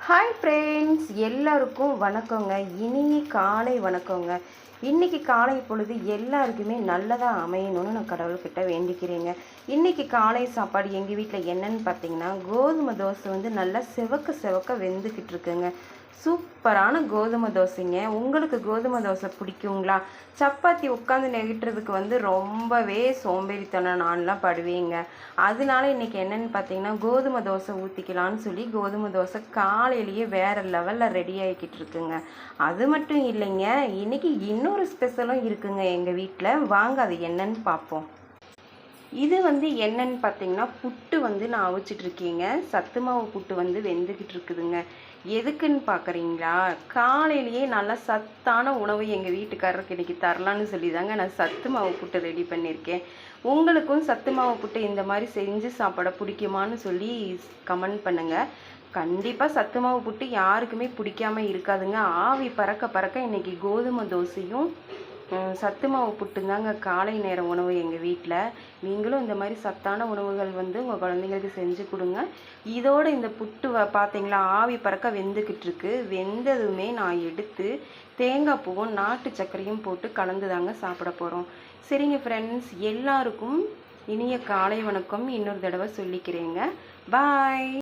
Hi friends, எல்லாருக்கும் வணக்கங்க. இனிய காலை வணக்கங்க. இன்றைக்கி காலை பொழுது எல்லாருக்குமே நல்லதாக அமையணும்னு நான் கடவுள்கிட்ட வேண்டிக்கிறேங்க. இன்றைக்கி காலை சாப்பாடு எங்கள் வீட்டில் என்னன்னு பார்த்தீங்கன்னா, கோதுமை தோசை வந்து நல்லா செவக்க வெந்துக்கிட்டு இருக்குங்க. சூப்பரான கோதுமை தோசைங்க. உங்களுக்கு கோதுமை தோசை பிடிக்குங்களா? சப்பாத்தி உட்காந்து நெகிட்டுறதுக்கு வந்து ரொம்பவே சோம்பேறித்தனம் நான்லாம் படுவேங்க. அதனால இன்றைக்கி என்னென்னு பார்த்தீங்கன்னா, கோதுமை தோசை ஊற்றிக்கலான்னு சொல்லி கோதுமை தோசை காலையிலேயே வேறு லெவலில் ரெடி ஆகிக்கிட்டு இருக்குங்க. அது மட்டும் இல்லைங்க, இன்றைக்கி இன்னொரு ஸ்பெஷலும் இருக்குங்க எங்கள் வீட்டில். வாங்க அது என்னன்னு பார்ப்போம். இது வந்து என்னன்னு பார்த்தீங்கன்னா, புட்டு வந்து நான் அவிச்சிட்ருக்கேங்க. சத்து மாவு புட்டு வந்து வெந்துக்கிட்டு இருக்குதுங்க. எதுக்குன்னு பார்க்குறீங்களா? காலையிலேயே நல்லா சத்தான உணவு எங்கள் வீட்டுக்காரருக்கு இன்றைக்கி தரலான்னு சொல்லி தாங்க நான் சத்து மாவு புட்டு ரெடி பண்ணியிருக்கேன். உங்களுக்கும் சத்து மாவு புட்டு இந்த மாதிரி செஞ்சு சாப்பிட பிடிக்குமான்னு சொல்லி கமெண்ட் பண்ணுங்கள். கண்டிப்பாக சத்து மாவு புட்டு யாருக்குமே பிடிக்காம இருக்காதுங்க. ஆவி பறக்க பறக்க இன்றைக்கி கோதுமை தோசையும் சத்து மாவு புட்டுந்தாங்க காலை நேர உணவு எங்கள் வீட்டில். நீங்களும் இந்த மாதிரி சத்தான உணவுகள் வந்து உங்கள் குழந்தைங்களுக்கு செஞ்சு கொடுங்க. இதோடு இந்த புட்டு பார்த்தீங்களா, ஆவி பறக்க வெந்துக்கிட்டு இருக்கு. வெந்ததுமே நான் எடுத்து தேங்காய் பூவும் நாட்டு சர்க்கரையும் போட்டு கலந்து தாங்க சாப்பிட போகிறோம். சரிங்க ஃப்ரெண்ட்ஸ், எல்லாருக்கும் இனிய காலை வணக்கம் இன்னொரு தடவை சொல்லிக்கிறேங்க. பாய்.